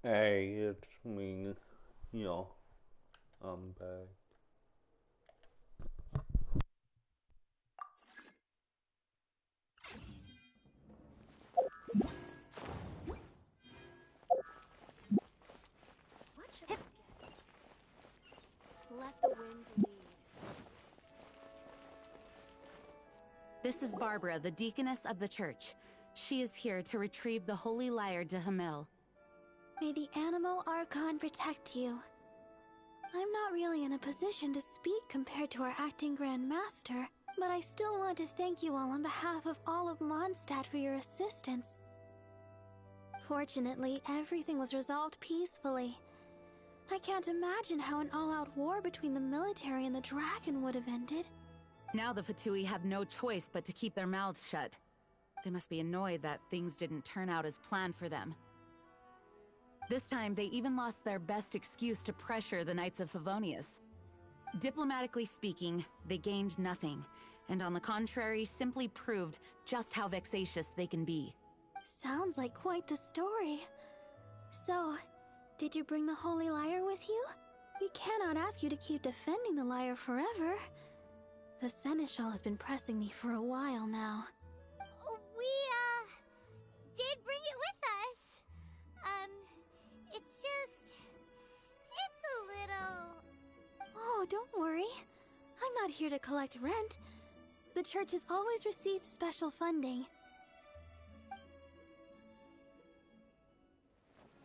Hey, it's me. You know, I'm back. What should I get? Let the wind lead. This is Barbara, the deaconess of the church. She is here to retrieve the holy lyre de Hamil. May the Animo Archon protect you. I'm not really in a position to speak compared to our acting Grand Master, but I still want to thank you all on behalf of all of Mondstadt for your assistance. Fortunately, everything was resolved peacefully. I can't imagine how an all-out war between the military and the dragon would have ended. Now the Fatui have no choice but to keep their mouths shut. They must be annoyed that things didn't turn out as planned for them. This time, they even lost their best excuse to pressure the Knights of Favonius. Diplomatically speaking, they gained nothing, and on the contrary, simply proved just how vexatious they can be. Sounds like quite the story. So, did you bring the Holy Lyre with you? We cannot ask you to keep defending the lyre forever. The Seneschal has been pressing me for a while now. We, did bring it with us. It's a little... Oh, don't worry. I'm not here to collect rent. The church has always received special funding.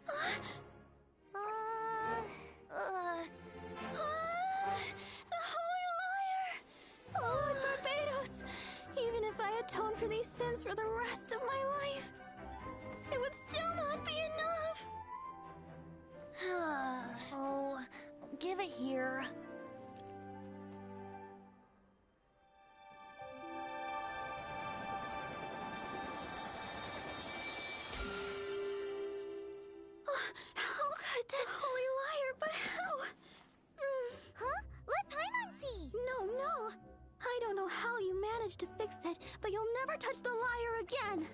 The Holy Lyre! Lord Barbados! Even if I atone for these sins for the rest of my life, it would still not be enough! Oh, give it here. How could this Holy Lyre, but how? Huh? Let Paimon see! No. I don't know how you managed to fix it, but you'll never touch the lyre again!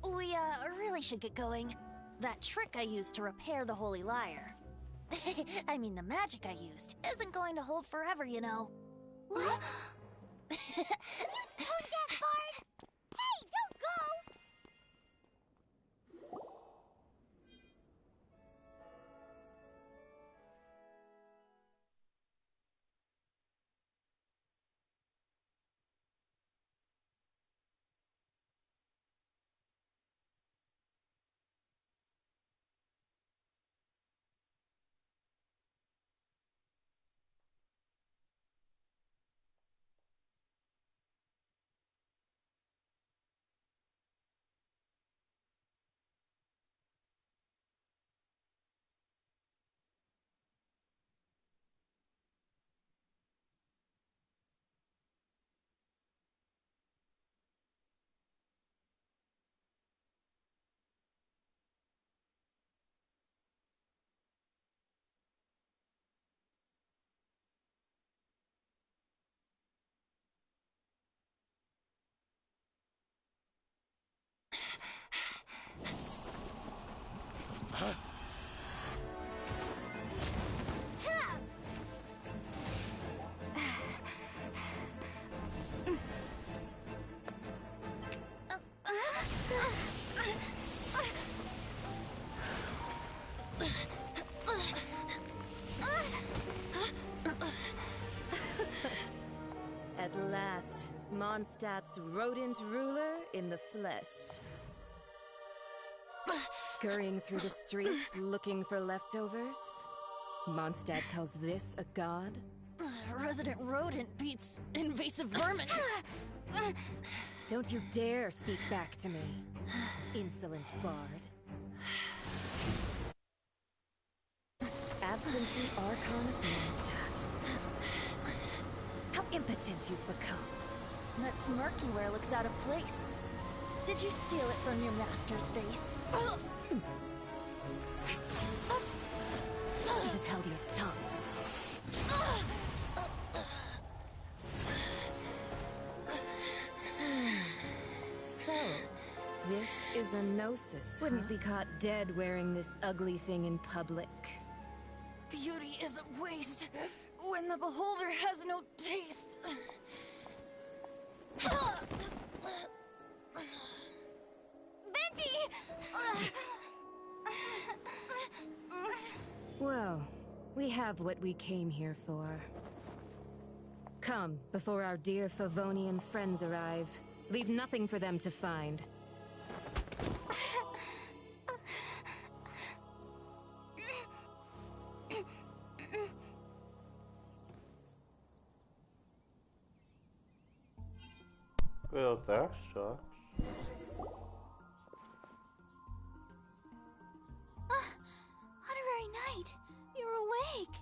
We, really should get going. That trick I used to repair the Holy Lyre. I mean, the magic I used isn't going to hold forever, you know. What? You tone deaf, Bard! Hey, don't go! At last, Mondstadt's rodent ruler in the flesh. Scurrying through the streets looking for leftovers? Mondstadt calls this a god? Resident rodent beats invasive vermin. Don't you dare speak back to me, insolent bard. Absentee Archon of Mondstadt. How impotent you've become. That smirk you wear looks out of place. Did you steal it from your master's face? Should have held your tongue. So, This is a gnosis. Wouldn't be caught dead wearing this ugly thing in public. Beauty is a waste when the beholder has no taste. Venti! Well, we have what we came here for. Come, before our dear Favonian friends arrive. Leave nothing for them to find. Well, that sucks. Honorary Knight, you're awake.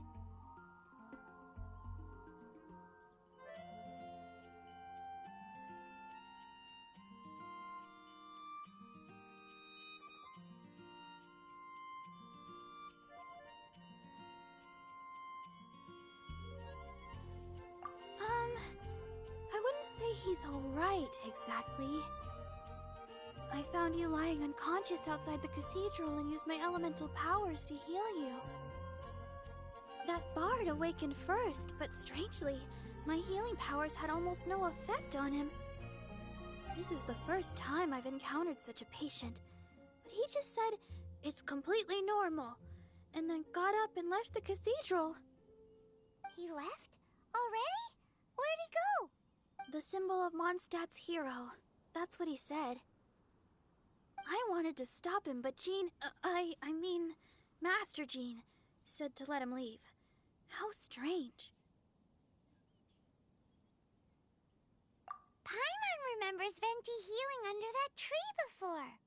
I wouldn't say he's alright, exactly. I found you lying unconscious outside the cathedral and used my elemental powers to heal you. That bard awakened first, but strangely, my healing powers had almost no effect on him. This is the first time I've encountered such a patient, but he just said it's completely normal, and then got up and left the cathedral. He left? Already? Where'd he go? The symbol of Mondstadt's hero. That's what he said. I wanted to stop him, but Jean, I mean, Master Jean, said to let him leave. How strange. Paimon remembers Venti healing under that tree before.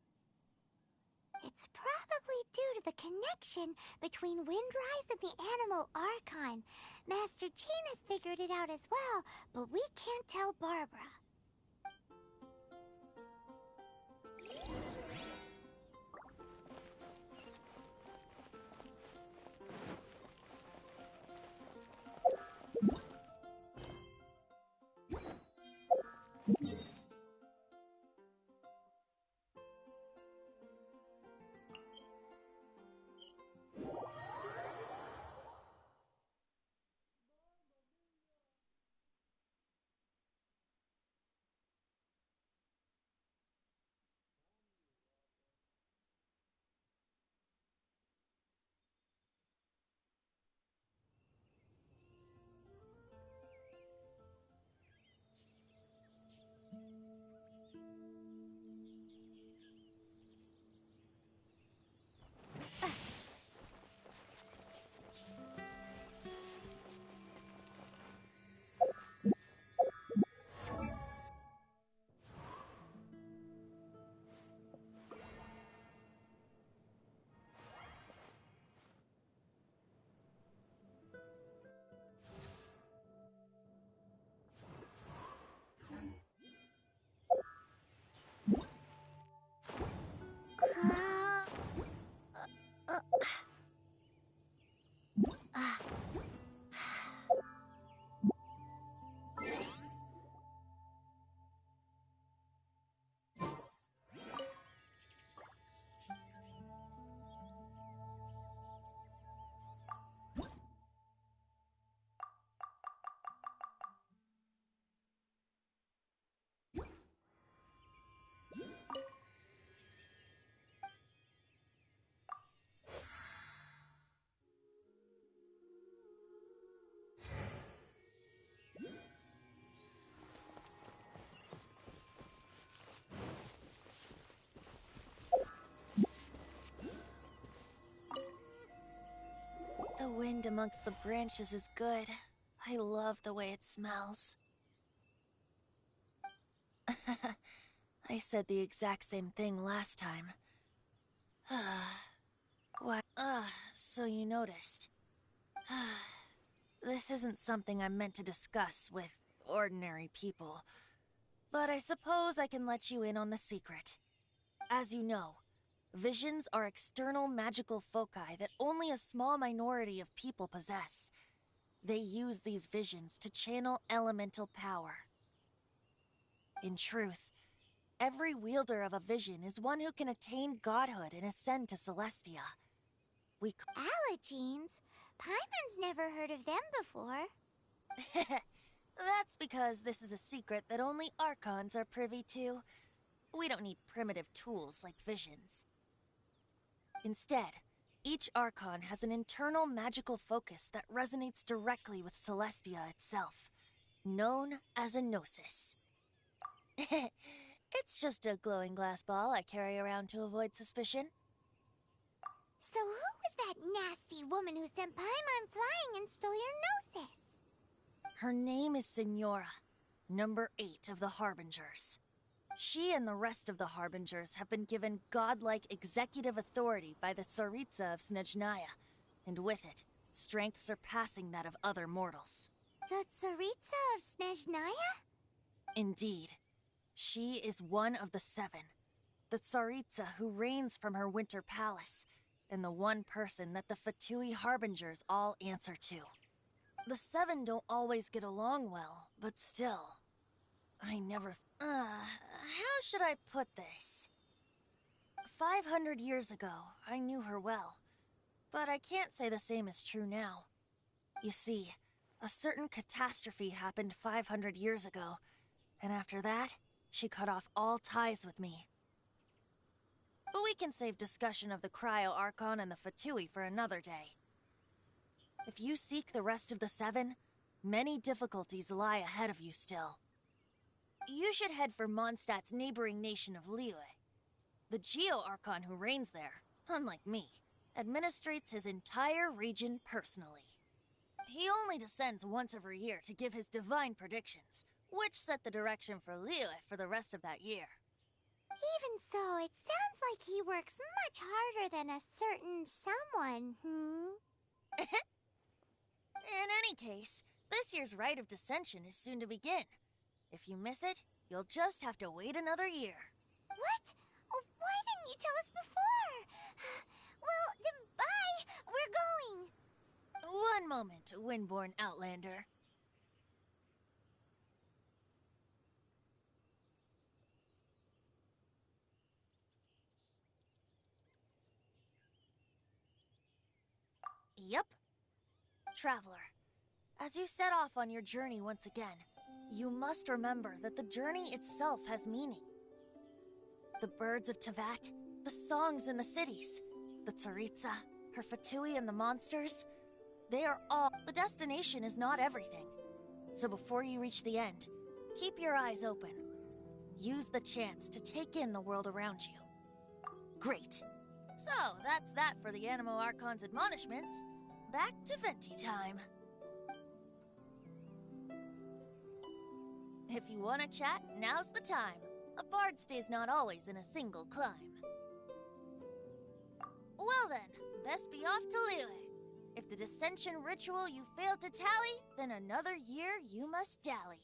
It's probably due to the connection between Windrise and the Animal Archon. Master Jean has figured it out as well, but we can't tell Barbara. The wind amongst the branches is good. I love the way it smells. I said the exact same thing last time. What? So you noticed. This isn't something I'm meant to discuss with ordinary people. But I suppose I can let you in on the secret. As you know, visions are external magical foci that only a small minority of people possess. They use these visions to channel elemental power. In truth, Every wielder of a vision is one who can attain godhood and ascend to Celestia. We Allergenes? Paimon's never heard of them before. That's because this is a secret that only Archons are privy to. We don't need primitive tools like visions. Instead, each Archon has an internal magical focus that resonates directly with Celestia itself, known as a gnosis. It's just a glowing glass ball I carry around to avoid suspicion. So who was that nasty woman who sent Paimon flying and stole your gnosis? Her name is Signora, number 8 of the Harbingers. She and the rest of the Harbingers have been given godlike executive authority by the Tsaritsa of Snezhnaya, and with it, strength surpassing that of other mortals. The Tsaritsa of Snezhnaya? Indeed. She is one of the 7, the Tsaritsa who reigns from her winter palace, and the one person that the Fatui Harbingers all answer to. The 7 don't always get along well, but still. I never... how should I put this? 500 years ago, I knew her well, but I can't say the same is true now. You see, a certain catastrophe happened 500 years ago, and after that, she cut off all ties with me. But we can save discussion of the Cryo-Archon and the Fatui for another day. If you seek the rest of the 7, many difficulties lie ahead of you still. You should head for Mondstadt's neighboring nation of Liyue. The Geo-Archon who reigns there, unlike me, administrates his entire region personally. He only descends once every year to give his divine predictions, which set the direction for Liyue for the rest of that year. Even so, it sounds like he works much harder than a certain someone, In any case, this year's Rite of Descension is soon to begin. If you miss it, you'll just have to wait another year. What? Oh, why didn't you tell us before? Well, then bye! We're going! One moment, Windborn Outlander. Yep. Traveler, as you set off on your journey once again, you must remember that the journey itself has meaning. The birds of Tevat, the songs in the cities, the Tsaritsa, her Fatui and the monsters, they are all... The destination is not everything. So before you reach the end, keep your eyes open. Use the chance to take in the world around you. Great. So, that's that for the Animo Archon's admonishments. Back to Venti time. If you want to chat, now's the time. A bard stays not always in a single climb. Well then, best be off to Liyue. If the dissension ritual you failed to tally, then another year you must dally.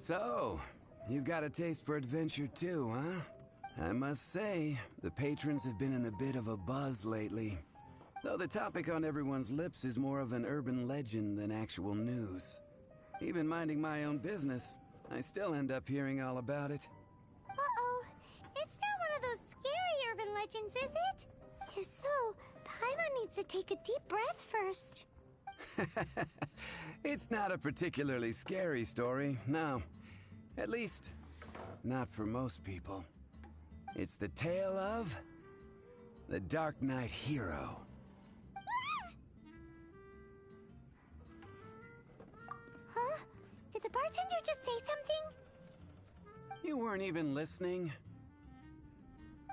So, you've got a taste for adventure too, huh? I must say, the patrons have been in a bit of a buzz lately. Though the topic on everyone's lips is more of an urban legend than actual news. Even minding my own business, I still end up hearing all about it. Uh-oh. It's not one of those scary urban legends, is it? If so, Paimon needs to take a deep breath first. It's not a particularly scary story, no. At least, not for most people. It's the tale of the Dark Knight Hero. Huh? Did the bartender just say something? You weren't even listening?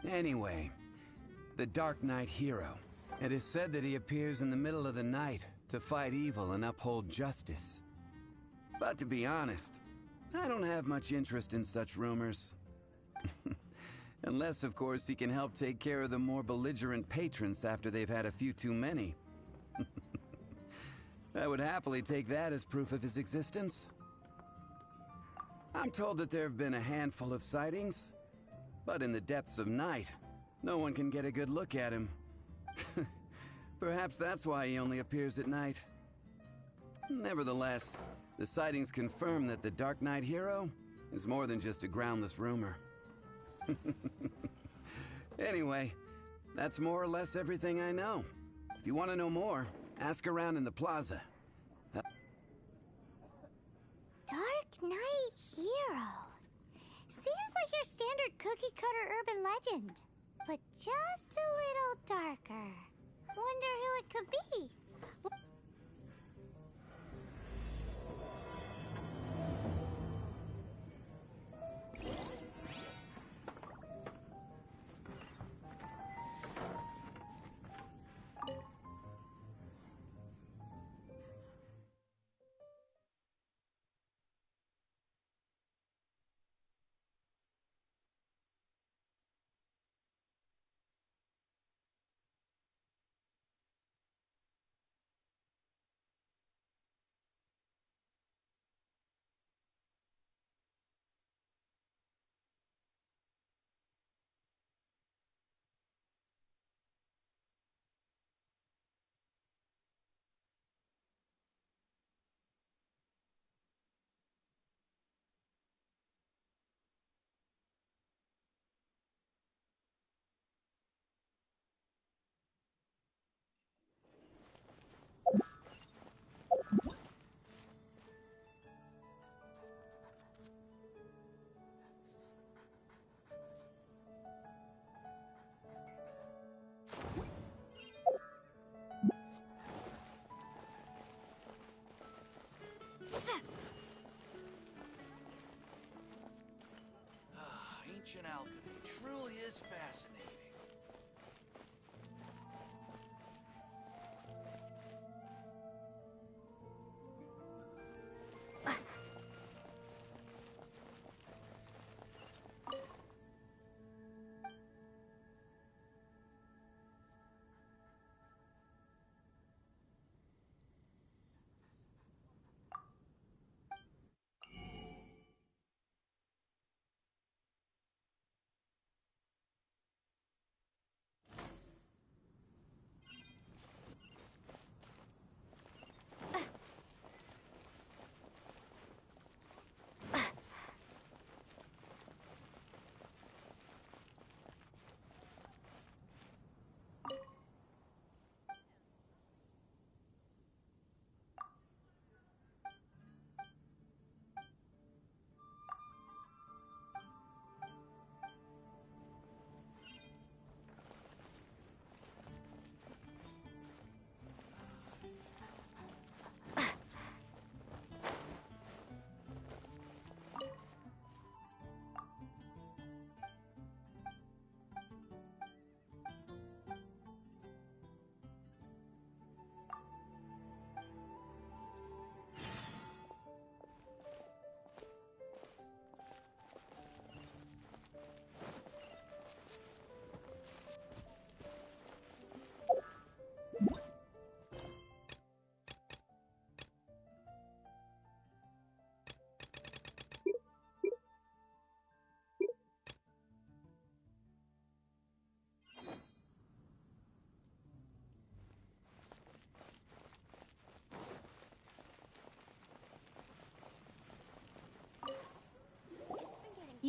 Anyway, the Dark Knight Hero. It is said that he appears in the middle of the night to fight evil and uphold justice. But to be honest, I don't have much interest in such rumors. Unless, of course, he can help take care of the more belligerent patrons after they've had a few too many. I would happily take that as proof of his existence. I'm told that there have been a handful of sightings, but in the depths of night, no one can get a good look at him. Perhaps that's why he only appears at night. Nevertheless, the sightings confirm that the Dark Knight Hero is more than just a groundless rumor. Anyway, that's more or less everything I know. If you want to know more, ask around in the plaza. Dark Knight Hero. Seems like your standard cookie-cutter urban legend, but just a little darker. Wonder who it could be.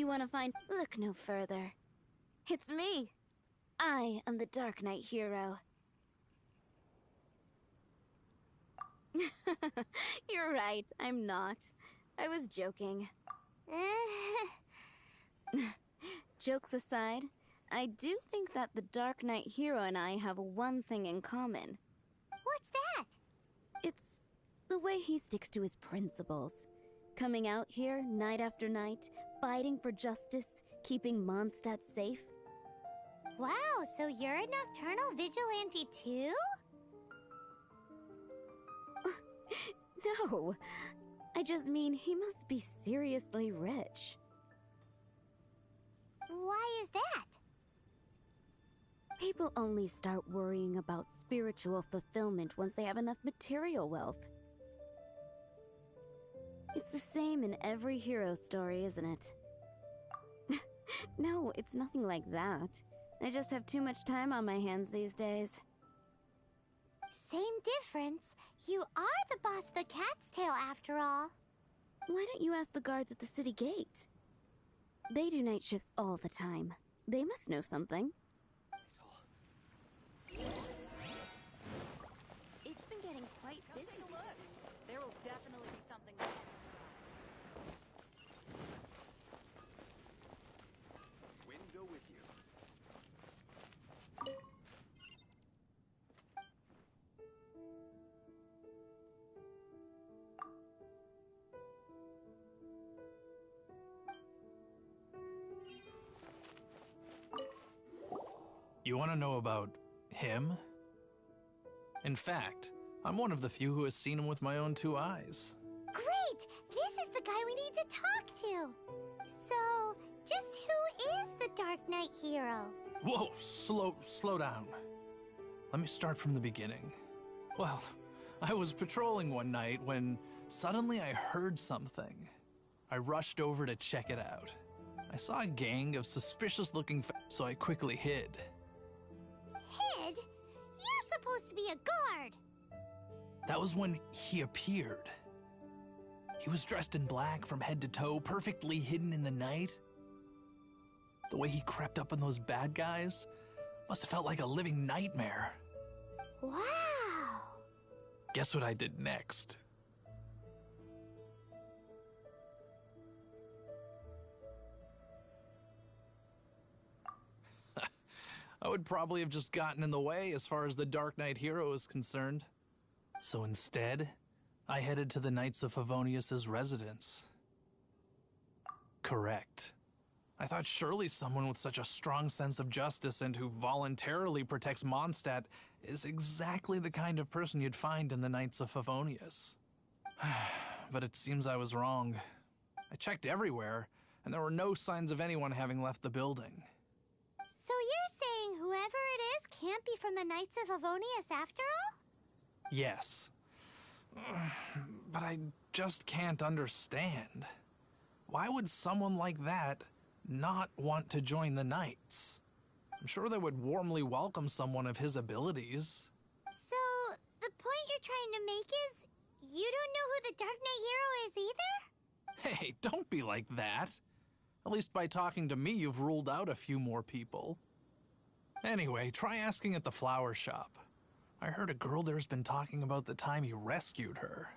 You want to find... Look no further. It's me. I am the Dark Knight hero. You're right, I'm not. I was joking. Jokes aside, I do think that the Dark Knight hero and I have one thing in common. What's that? It's the way he sticks to his principles. Coming out here night after night, fighting for justice, keeping Mondstadt safe. Wow, so you're a nocturnal vigilante too? No, I just mean he must be seriously rich. Why is that? People only start worrying about spiritual fulfillment once they have enough material wealth. It's the same in every hero story, isn't it? No, it's nothing like that. I just have too much time on my hands these days. Same difference. You are the boss of the Cat's Tail after all. Why don't you ask the guards at the city gate? They do night shifts all the time. They must know something. It's been getting quite busy. There will definitely be something. Wind go with you. You want to know about him? In fact, I'm one of the few who has seen him with my own 2 eyes. Great! This is the guy we need to talk to. So, just who is the Dark Knight hero? Whoa, slow down. Let me start from the beginning. Well, I was patrolling one night when suddenly I heard something. I rushed over to check it out. I saw a gang of suspicious-looking so I quickly hid. Hid? You're supposed to be a guard. That was when he appeared. He was dressed in black from head to toe, perfectly hidden in the night. The way he crept up on those bad guys must have felt like a living nightmare. Wow. Guess what I did next? I would probably have just gotten in the way as far as the Dark Knight hero is concerned. So instead, I headed to the Knights of Favonius' residence. Correct. I thought surely someone with such a strong sense of justice and who voluntarily protects Mondstadt is exactly the kind of person you'd find in the Knights of Favonius. But it seems I was wrong. I checked everywhere, and there were no signs of anyone having left the building. So you're saying whoever it is can't be from the Knights of Favonius after all? Yes. But I just can't understand. Why would someone like that not want to join the Knights? I'm sure they would warmly welcome someone of his abilities. So, the point you're trying to make is you don't know who the Dark Knight hero is either? Hey, don't be like that. At least by talking to me, you've ruled out a few more people. Anyway, try asking at the flower shop. I heard a girl there's been talking about the time he rescued her.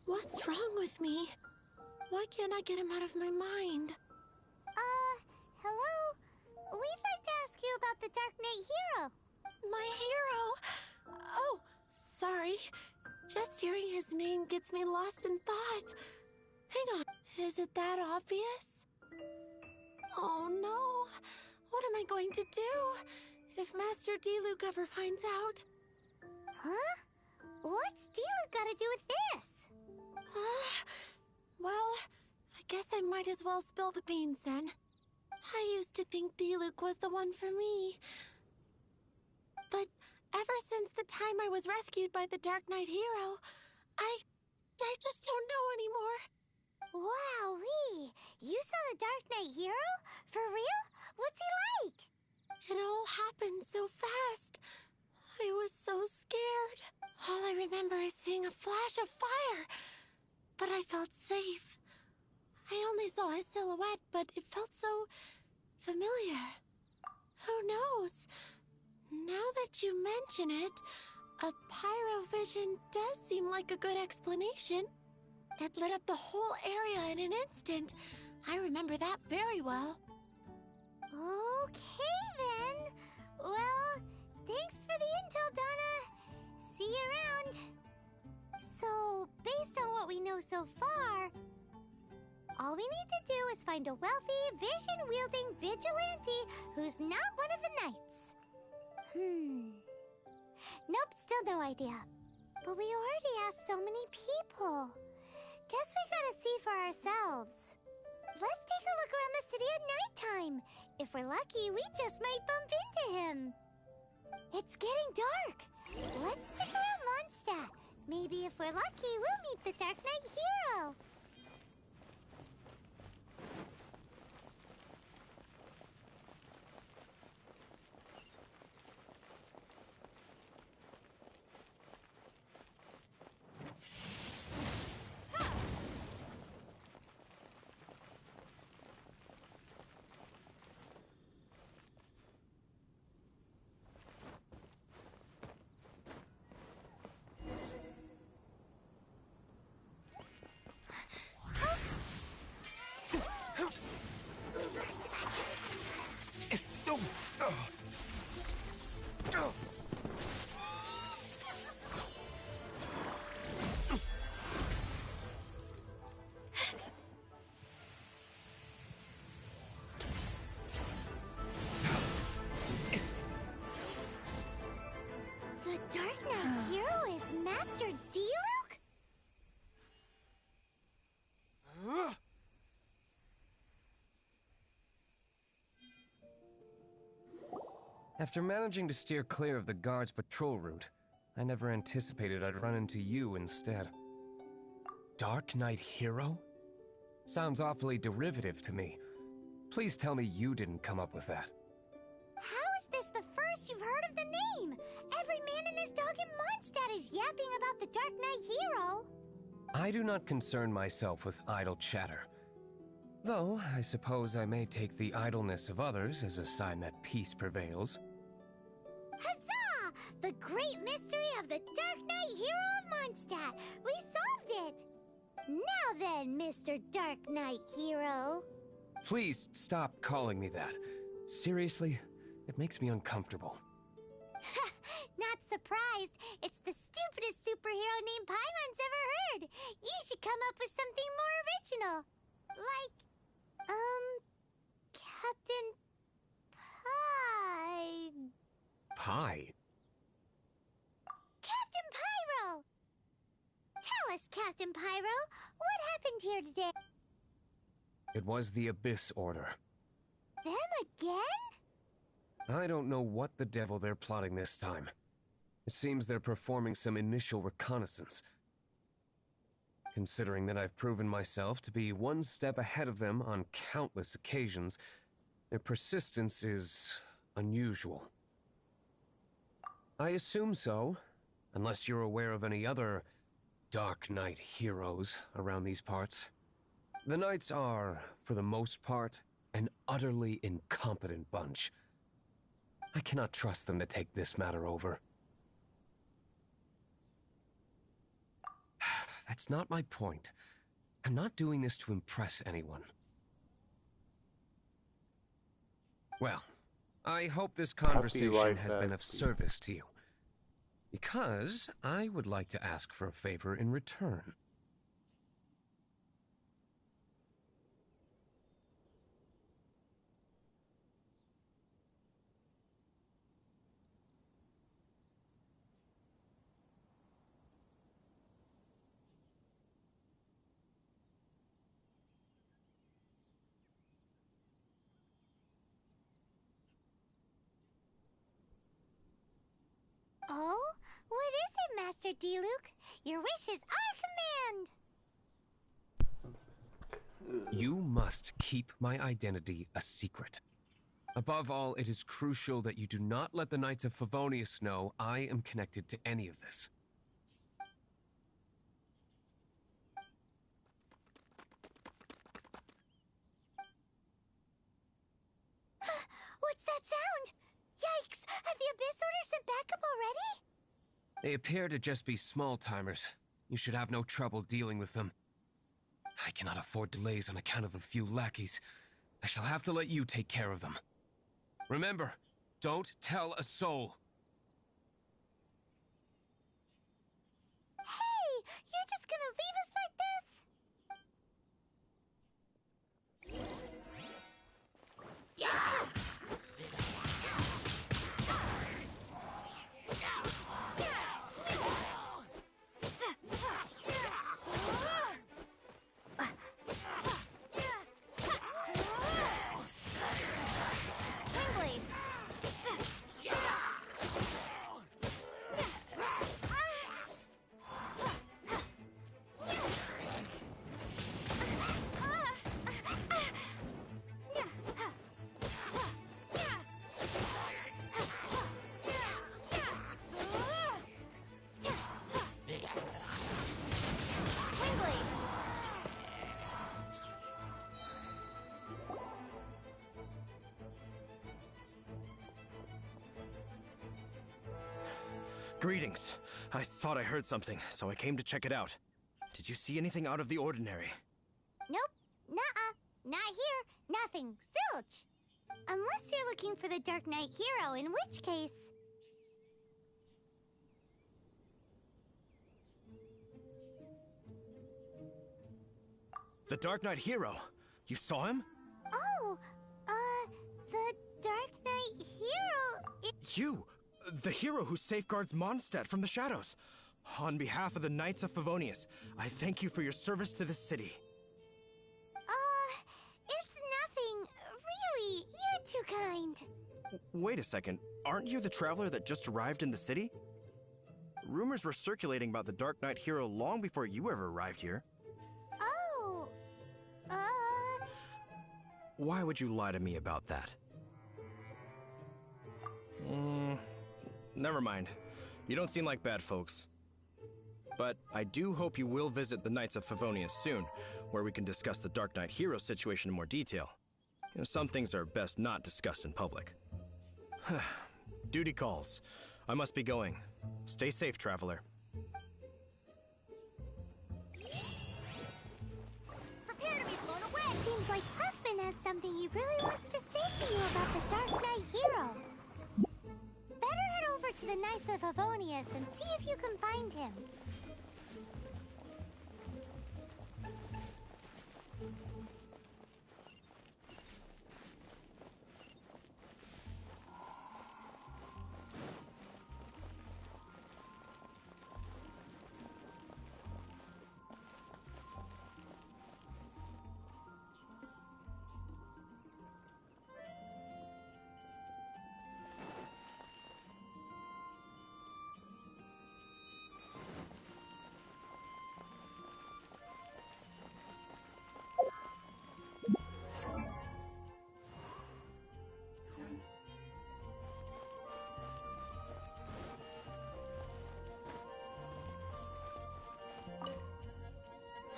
What's wrong with me? Why can't I get him out of my mind? Hello? We'd like to ask you about the Dark Knight hero. My hero? Oh, sorry. Just hearing his name gets me lost in thought. Hang on, is it that obvious? Oh no, what am I going to do if Master D-Luke ever finds out? Huh? What's Diluc got to do with this? Well, I guess I might as well spill the beans then. I used to think D-Luke was the one for me. But ever since the time I was rescued by the Dark Knight hero, I just don't know anymore. Wowee! You saw the Dark Knight hero? For real? What's he like? It all happened so fast. I was so scared. All I remember is seeing a flash of fire, but I felt safe. I only saw his silhouette, but it felt so familiar. Who knows? Now that you mention it, a pyrovision does seem like a good explanation. It lit up the whole area in an instant. I remember that very well. Okay, then. Well, thanks for the intel, Donna. See you around. So, based on what we know so far, all we need to do is find a wealthy, vision-wielding vigilante who's not one of the knights. Nope, still no idea. But we already asked so many people. Guess we gotta see for ourselves. Let's take a look around the city at nighttime. If we're lucky, we just might bump into him. It's getting dark. Let's stick around Mondstadt. Maybe if we're lucky, we'll meet the Dark Knight hero. The Dark Knight hero is Master Diluc? After managing to steer clear of the guards' patrol route, I never anticipated I'd run into you instead. Dark Knight hero? Sounds awfully derivative to me. Please tell me you didn't come up with that. How is this the first you've heard of the name? Every man and his dog in Mondstadt is yapping about the Dark Knight hero. I do not concern myself with idle chatter. Though, I suppose I may take the idleness of others as a sign that peace prevails. Huzzah! The great mystery of the Dark Knight hero of Mondstadt! We solved it! Now then, Mr. Dark Knight hero. Please stop calling me that. Seriously, it makes me uncomfortable. Not surprised. It's the stupidest superhero name Paimon's ever heard. You should come up with something more original. Like, Captain Pie? Captain Pyro! Tell us, Captain Pyro, what happened here today? It was the Abyss Order. Them again? I don't know what the devil they're plotting this time. It seems they're performing some initial reconnaissance. Considering that I've proven myself to be one step ahead of them on countless occasions, their persistence is unusual. I assume so, unless you're aware of any other Dark Knight heroes around these parts. The Knights are, for the most part, an utterly incompetent bunch. I cannot trust them to take this matter over. That's not my point. I'm not doing this to impress anyone. Well, I hope this conversation has been of service to you. Because I would like to ask for a favor in return. Oh? What is it, Master Diluc? Your wish is our command! You must keep my identity a secret. Above all, it is crucial that you do not let the Knights of Favonius know I am connected to any of this. What's that sound? Yikes! Have the Abyss Order sent backup already? They appear to just be small-timers. You should have no trouble dealing with them. I cannot afford delays on account of a few lackeys. I shall have to let you take care of them. Remember, don't tell a soul. Hey! You're just gonna leave us like this? Wingblade. Wingblade. Greetings. I thought I heard something, so I came to check it out. Did you see anything out of the ordinary? Nope. Nuh-uh. Not here. Nothing. Zilch. Unless you're looking for the Dark Knight hero, in which case... The Dark Knight hero? You saw him? Oh, the Dark Knight hero... You! The hero who safeguards Mondstadt from the shadows. On behalf of the Knights of Favonius, I thank you for your service to this city. It's nothing. Really, you're too kind. Wait a second. Aren't you the traveler that just arrived in the city? Rumors were circulating about the Dark Knight hero long before you ever arrived here. Oh, Why would you lie to me about that? Never mind. You don't seem like bad folks. But I do hope you will visit the Knights of Favonius soon, where we can discuss the Dark Knight hero situation in more detail. You know, some things are best not discussed in public. Duty calls. I must be going. Stay safe, traveler. prepare to be blown away. Seems like Huffman has something he really wants to say to you about the Dark Knight hero. Better head over to the Knights of Favonius and see if you can find him.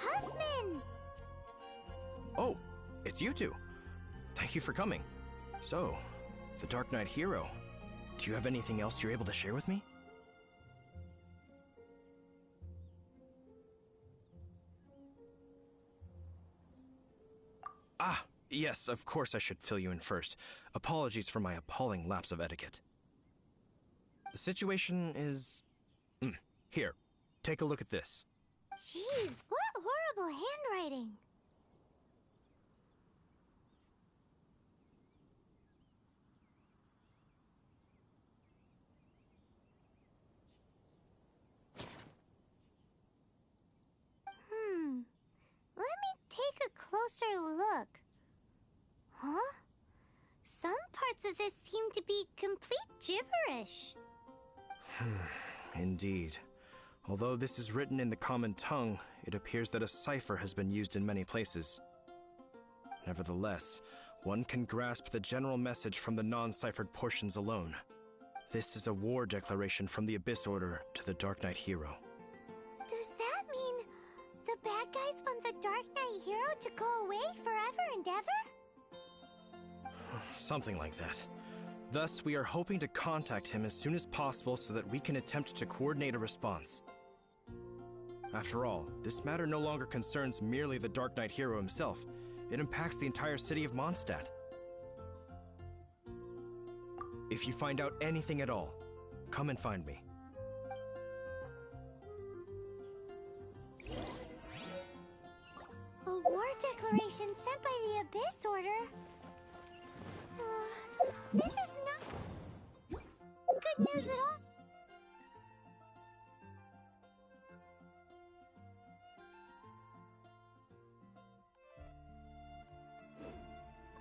Huffman! Oh, it's you two. Thank you for coming. So, the Dark Knight hero. Do you have anything else you're able to share with me? Ah, yes, of course I should fill you in first. Apologies for my appalling lapse of etiquette. The situation is... Here, take a look at this. Jeez, what horrible handwriting. Let me take a closer look. Huh? Some parts of this seem to be complete gibberish. Indeed. Although this is written in the common tongue, it appears that a cipher has been used in many places. Nevertheless, one can grasp the general message from the non-ciphered portions alone. This is a war declaration from the Abyss Order to the Dark Knight Hero. Does that mean the bad guys want the Dark Knight Hero to go away forever and ever? Something like that. Thus, we are hoping to contact him as soon as possible so that we can attempt to coordinate a response. After all, this matter no longer concerns merely the Dark Knight Hero himself. It impacts the entire city of Mondstadt. If you find out anything at all, come and find me. A war declaration sent by the Abyss Order? This is not good news at all.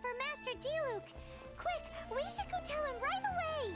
For Master Diluc! Quick, we should go tell him right away!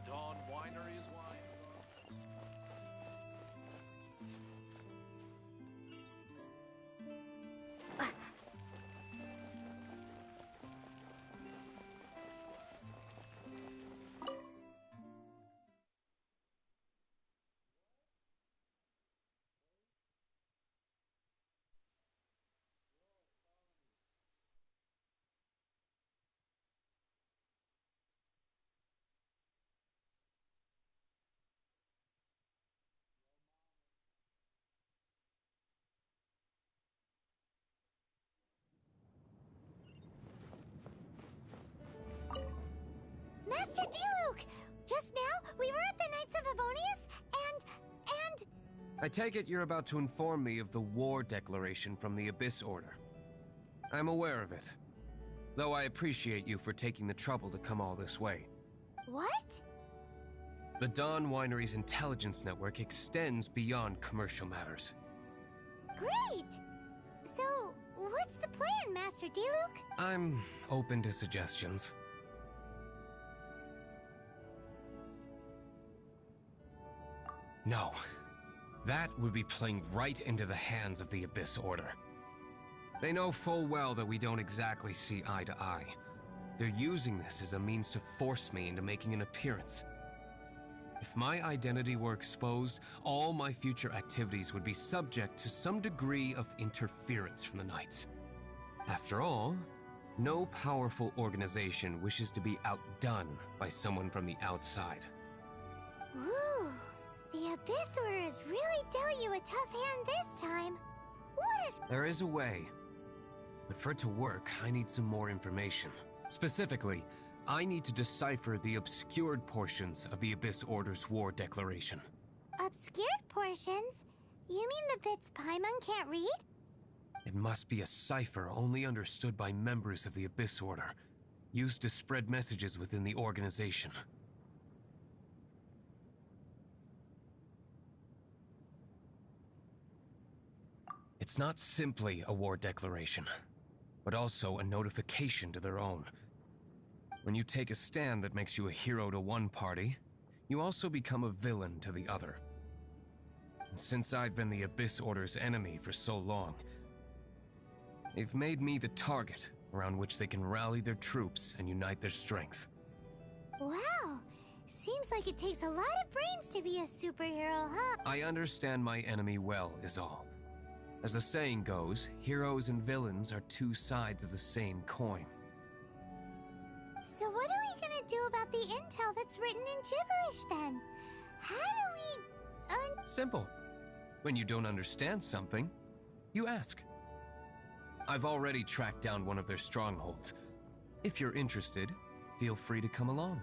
Dawn Winery's wine. Master Diluc! Just now, we were at the Knights of Avonius, and... I take it you're about to inform me of the war declaration from the Abyss Order. I'm aware of it, though I appreciate you for taking the trouble to come all this way. What? The Dawn Winery's intelligence network extends beyond commercial matters. Great! So, what's the plan, Master Diluc? I'm open to suggestions. No. That would be playing right into the hands of the Abyss Order. They know full well that we don't exactly see eye to eye. They're using this as a means to force me into making an appearance. If my identity were exposed, all my future activities would be subject to some degree of interference from the Knights. After all, no powerful organization wishes to be outdone by someone from the outside. Ooh, the Abyss Order has really dealt you a tough hand this time. What is... There is a way. But for it to work, I need some more information. Specifically, I need to decipher the obscured portions of the Abyss Order's war declaration. Obscured portions? You mean the bits Paimon can't read? It must be a cipher only understood by members of the Abyss Order, used to spread messages within the organization. It's not simply a war declaration, but also a notification to their own. When you take a stand that makes you a hero to one party, you also become a villain to the other. And since I've been the Abyss Order's enemy for so long, they've made me the target around which they can rally their troops and unite their strength. Wow. Seems like it takes a lot of brains to be a superhero, huh? I understand my enemy well, is all. As the saying goes, heroes and villains are two sides of the same coin. So what are we gonna do about the intel that's written in gibberish, then? How do we... Simple. When you don't understand something, you ask. I've already tracked down one of their strongholds. If you're interested, feel free to come along.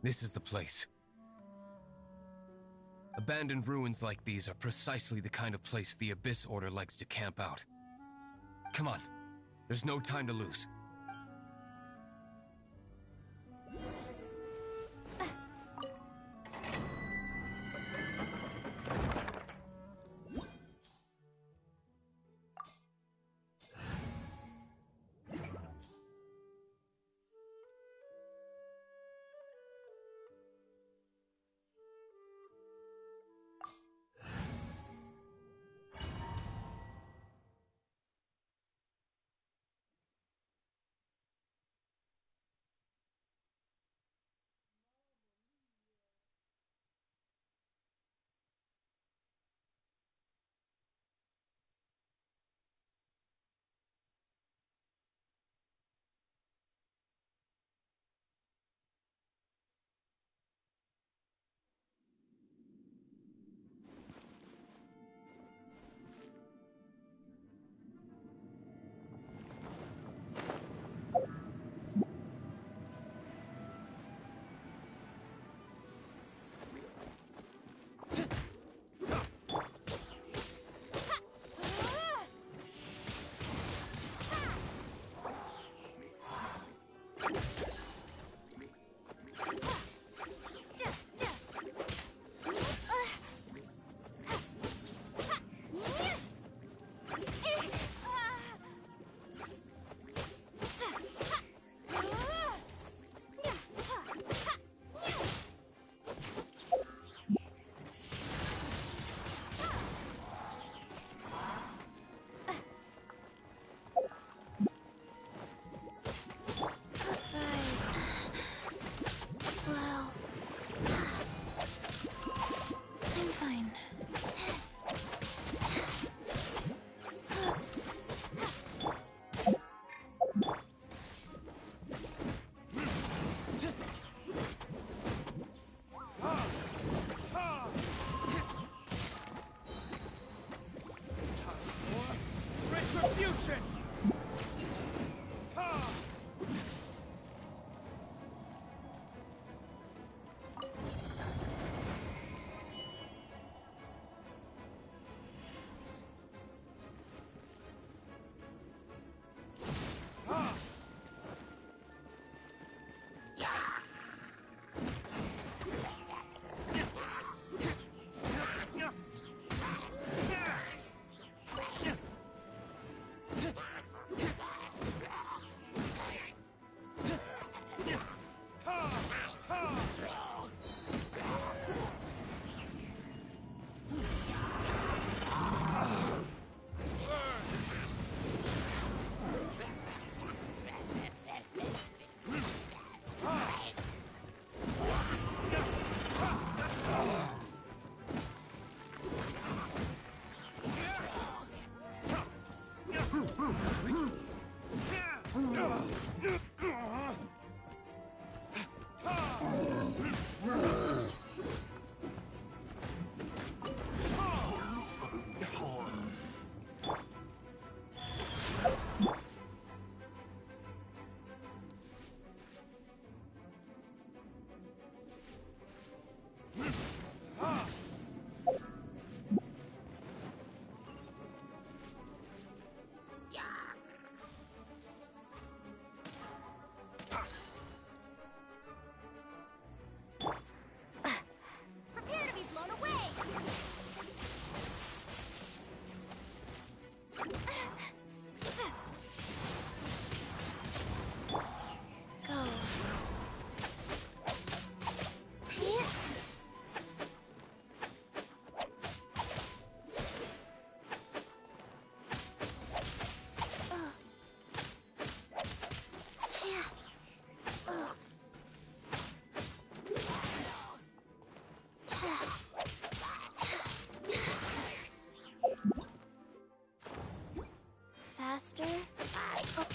This is the place. Abandoned ruins like these are precisely the kind of place the Abyss Order likes to camp out. Come on, there's no time to lose.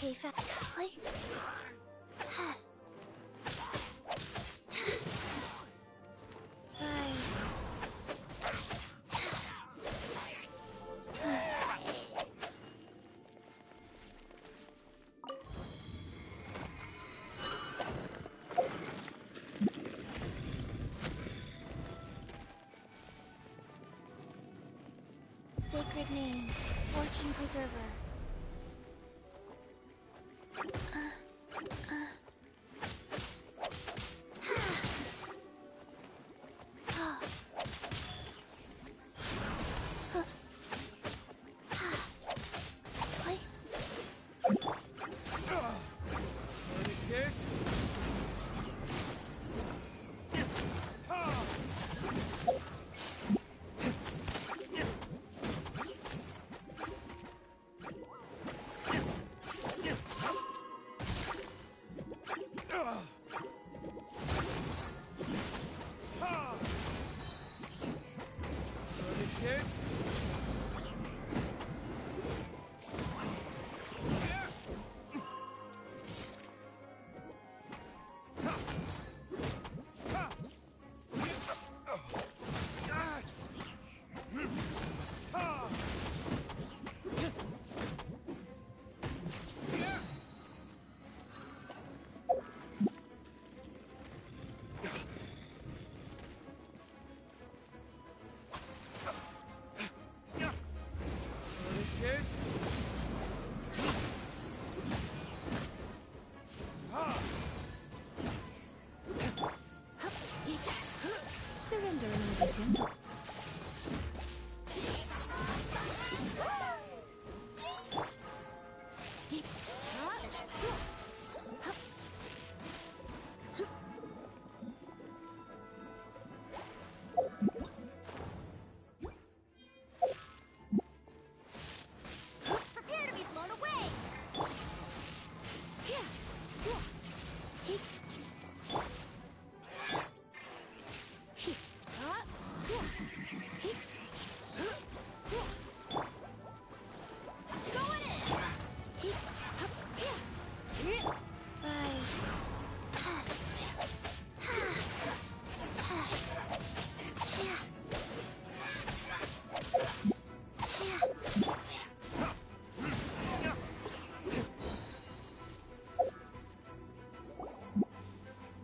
okay, Like... Rise. Sacred name, Fortune Preserver.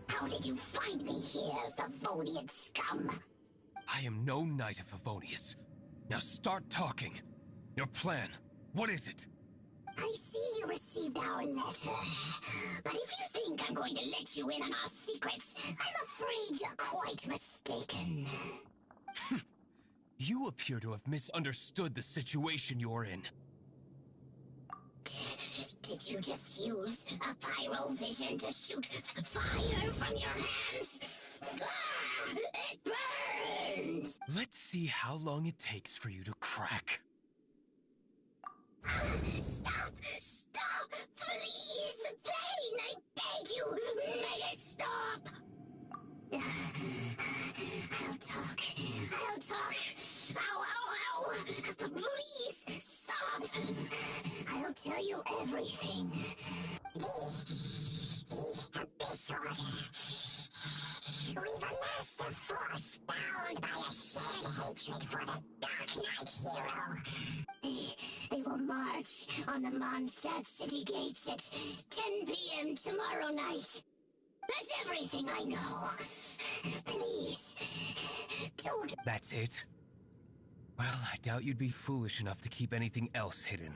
How did you find me here, Favonian scum? I am no Knight of Favonius. Now start talking. Your plan, what is it? I see you received our letter. But if you think I'm going to let you in on our secrets, I'm afraid you're quite mistaken. You appear to have misunderstood the situation you're in. Did you just use a pyro vision to shoot fire from your hands? Ah, it burns! Let's see how long it takes for you to crack. Stop! Stop! Please! Pain! I beg you! Make it stop! I'll talk. I'll talk. Ow, ow, ow! Please! Stop! I'll tell you everything. This order. We've amassed a force bound by a shared hatred for the Dark Knight hero. They will march on the Mondstadt city gates at 10 p.m. tomorrow night. That's everything I know. Please, don't... That's it? Well, I doubt you'd be foolish enough to keep anything else hidden.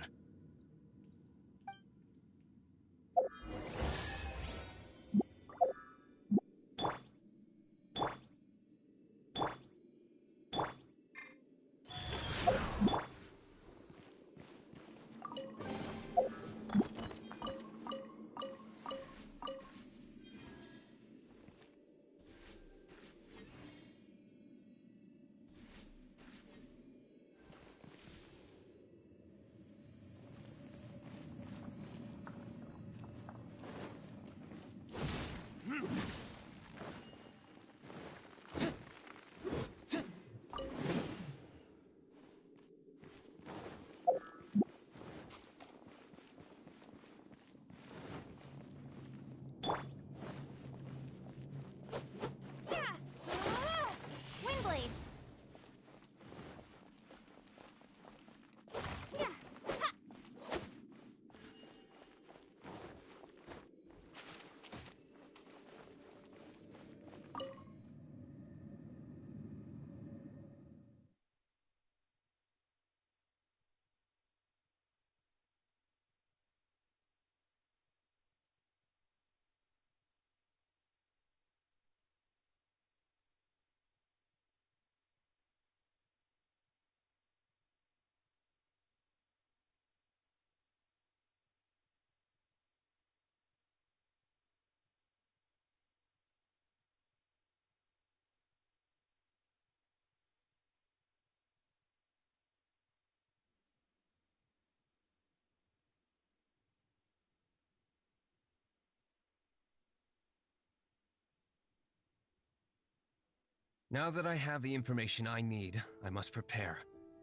Now that I have the information I need, I must prepare.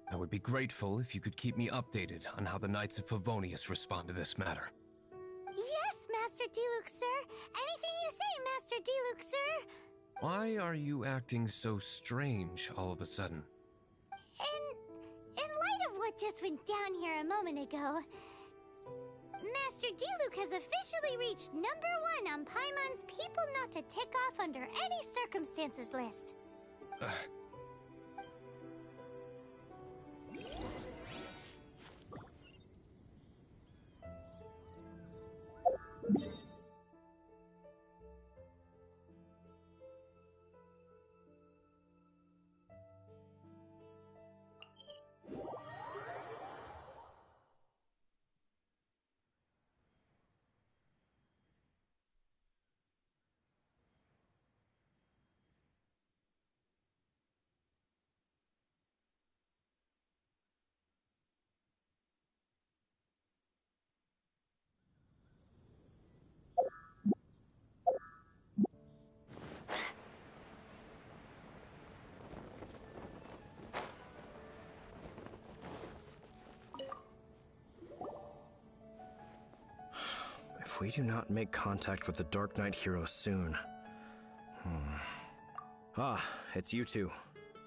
I would be grateful if you could keep me updated on how the Knights of Favonius respond to this matter. Yes, Master Diluc, sir. Anything you say, Master Diluc, sir. Why are you acting so strange all of a sudden? In light of what just went down here a moment ago, Master Diluc has officially reached #1 on Paimon's people not to tick off under any circumstances list. If we do not make contact with the Dark Knight hero soon... Ah, it's you two.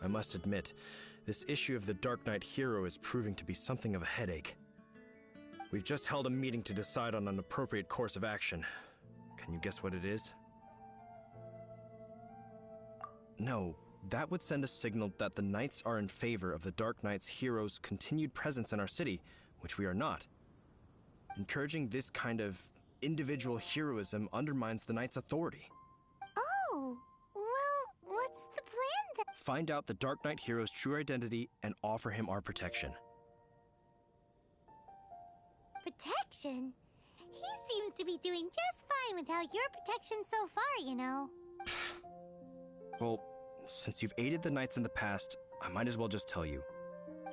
I must admit, this issue of the Dark Knight hero is proving to be something of a headache. We've just held a meeting to decide on an appropriate course of action. Can you guess what it is? No, that would send a signal that the Knights are in favor of the Dark Knight's hero's continued presence in our city, which we are not. Encouraging this kind of individual heroism undermines the Knight's authority. Oh, well, what's the plan then? Find out the Dark Knight hero's true identity and offer him our protection. Protection? He seems to be doing just fine without your protection so far, you know. Well, since you've aided the Knights in the past, I might as well just tell you.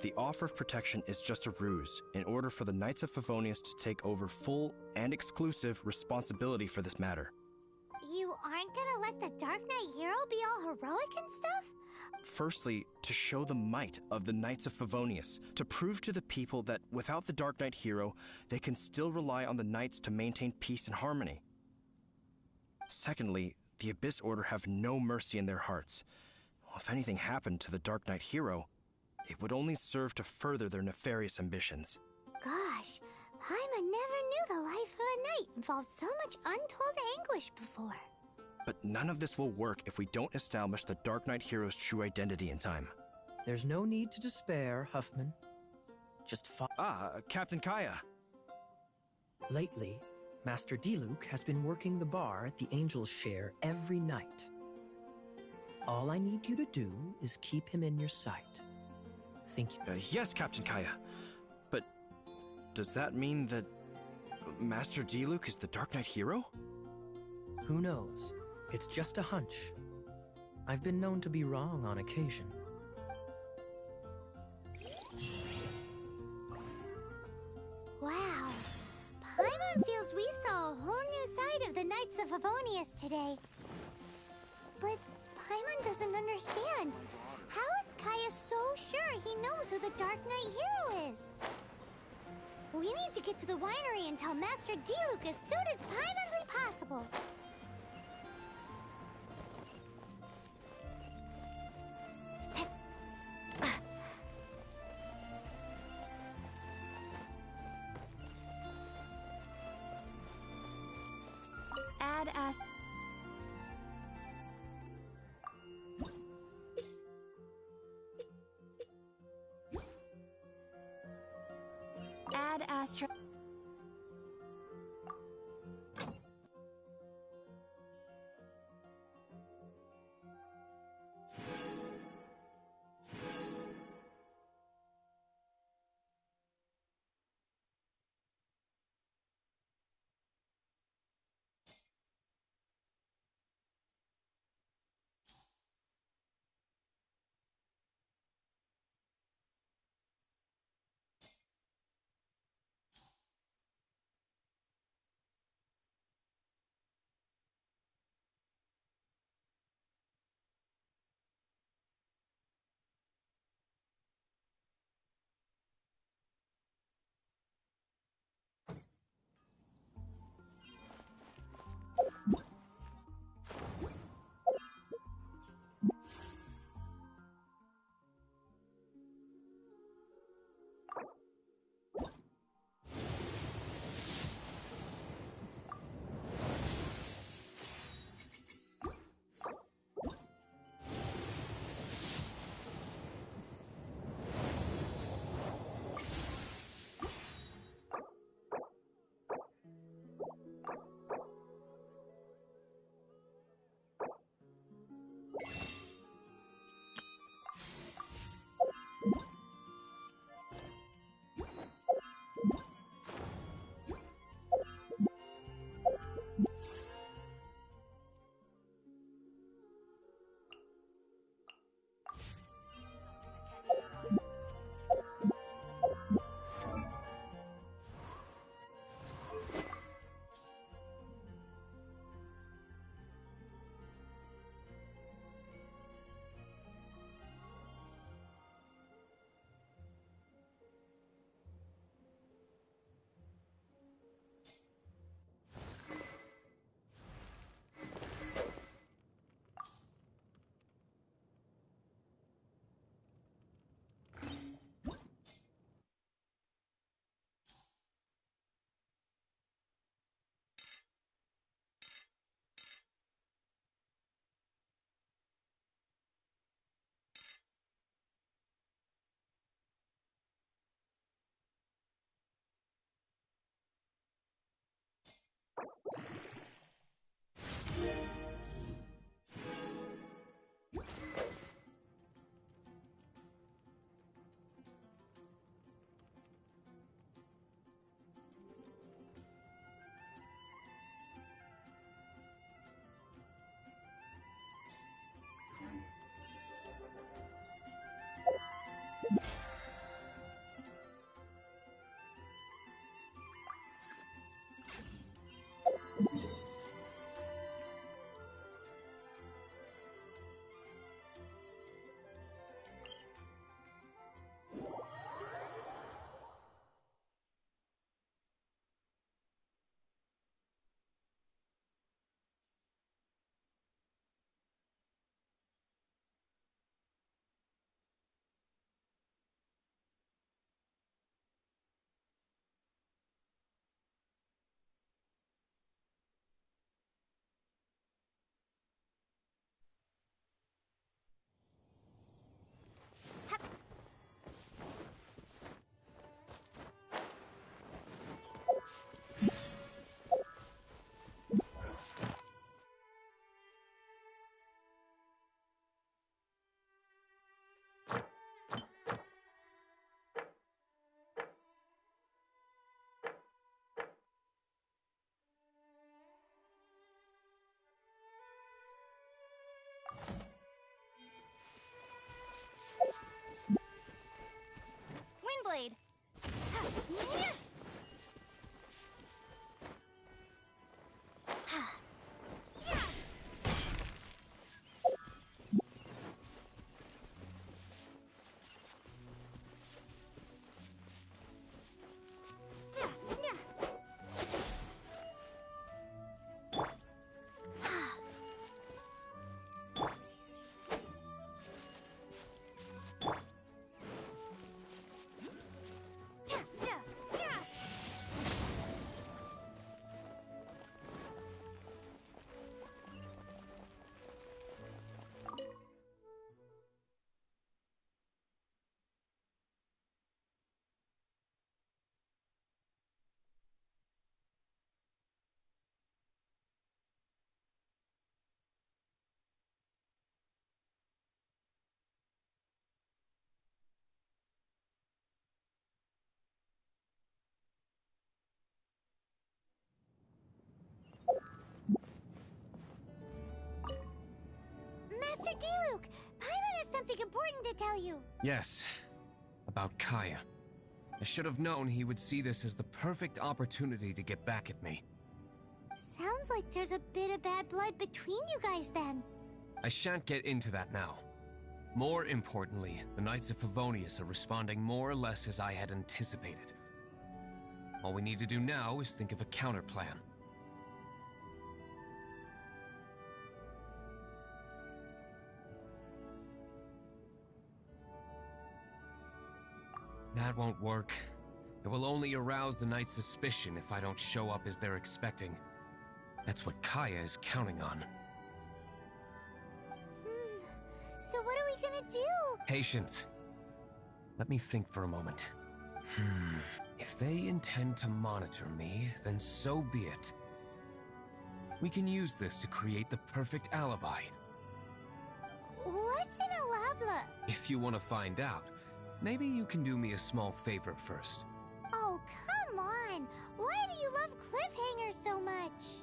The offer of protection is just a ruse in order for the Knights of Favonius to take over full and exclusive responsibility for this matter. You aren't gonna let the Dark Knight hero be all heroic and stuff? Firstly, to show the might of the Knights of Favonius, to prove to the people that without the Dark Knight hero, they can still rely on the Knights to maintain peace and harmony. Secondly, the Abyss Order have no mercy in their hearts. If anything happened to the Dark Knight hero, it would only serve to further their nefarious ambitions. Gosh, Paimon never knew the life of a knight involved so much untold anguish before. But none of this will work if we don't establish the Dark Knight hero's true identity in time. There's no need to despair, Huffman. Just Captain Kaya. Lately, Master Diluc has been working the bar at the Angel's Share every night. All I need you to do is keep him in your sight. Yes, Captain Kaya. But does that mean that Master Diluc is the Dark Knight hero? Who knows? It's just a hunch. I've been known to be wrong on occasion. Wow. Paimon feels we saw a whole new side of the Knights of Favonius today. But Paimon doesn't understand. How is Kaya so sure he knows who the Dark Knight hero is? We need to get to the winery and tell Master Diluc as soon as Paimonly possible. Add Astra. Diluc! Paimon has something important to tell you. Yes, about Kaya. I should have known he would see this as the perfect opportunity to get back at me. Sounds like there's a bit of bad blood between you guys then. I shan't get into that now. More importantly, the Knights of Favonius are responding more or less as I had anticipated. All we need to do now is think of a counterplan. That won't work. It will only arouse the Knight's suspicion if I don't show up as they're expecting. That's what Kaya is counting on. So what are we gonna do? Patience. Let me think for a moment. If they intend to monitor me, then so be it. We can use this to create the perfect alibi. What's an alabla? If you want to find out, maybe you can do me a small favor first. Oh, come on! Why do you love cliffhangers so much?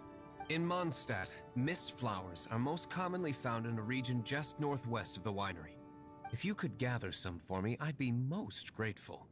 In Mondstadt, mist flowers are most commonly found in a region just northwest of the winery. If you could gather some for me, I'd be most grateful.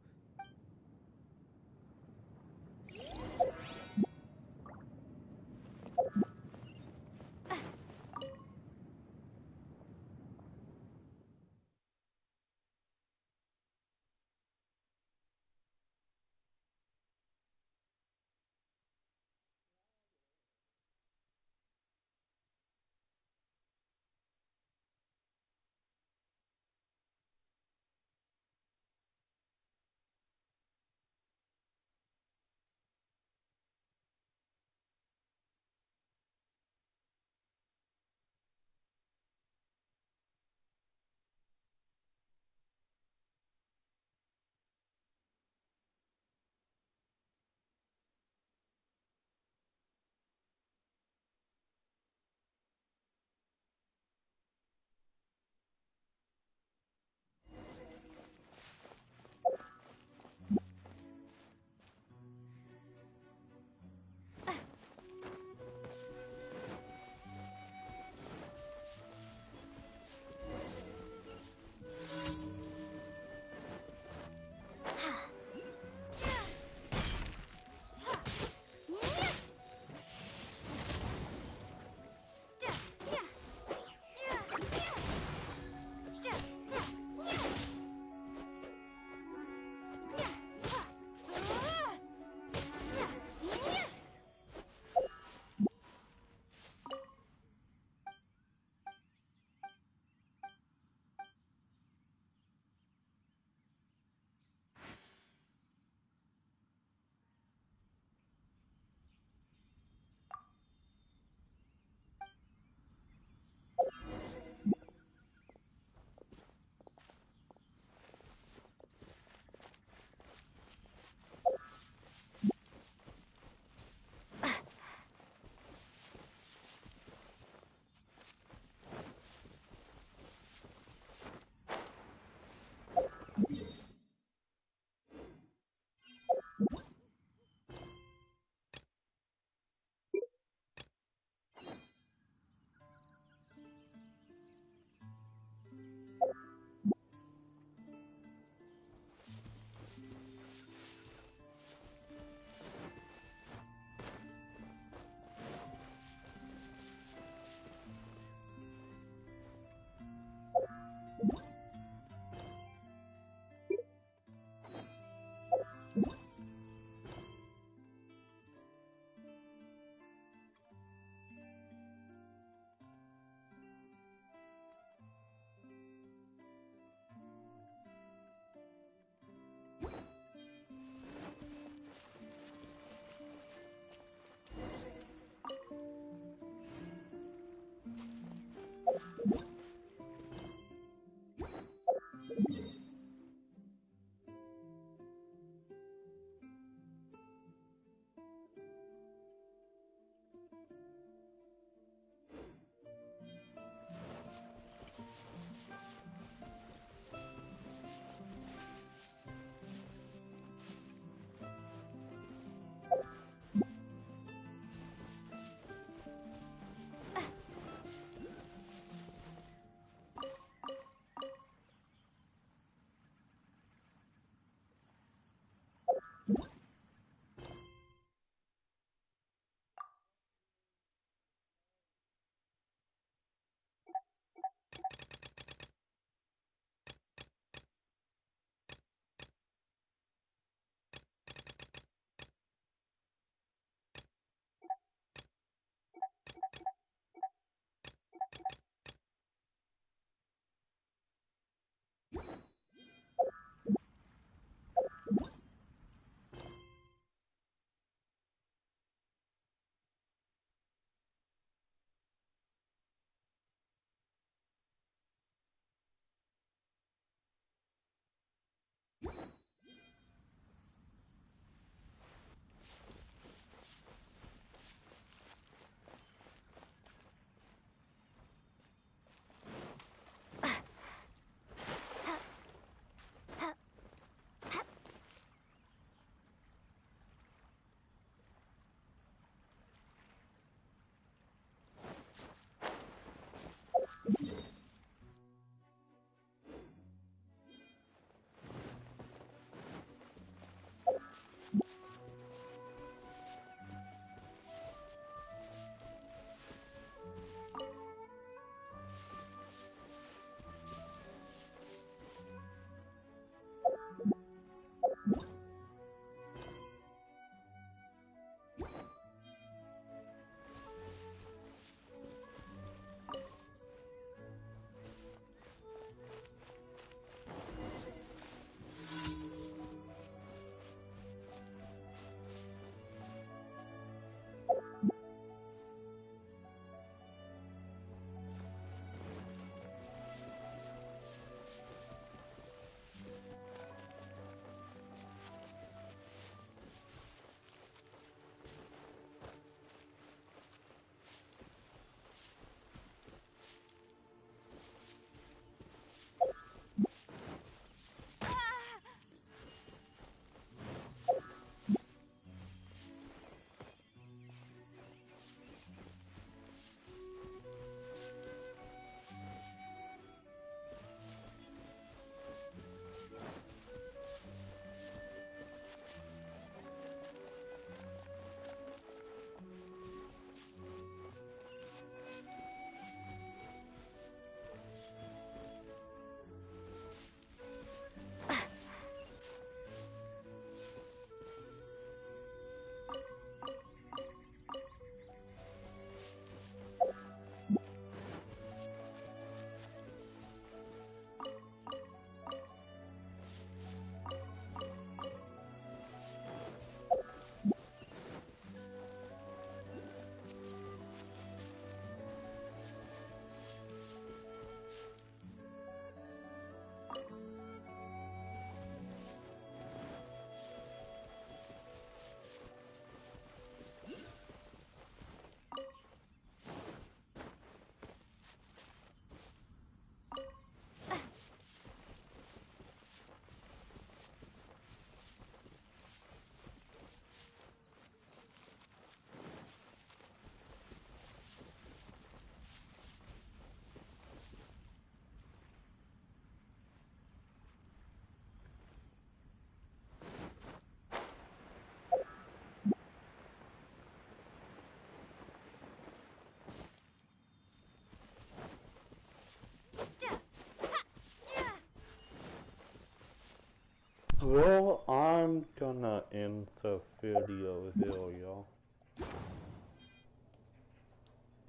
Well, I'm gonna end the video here, y'all.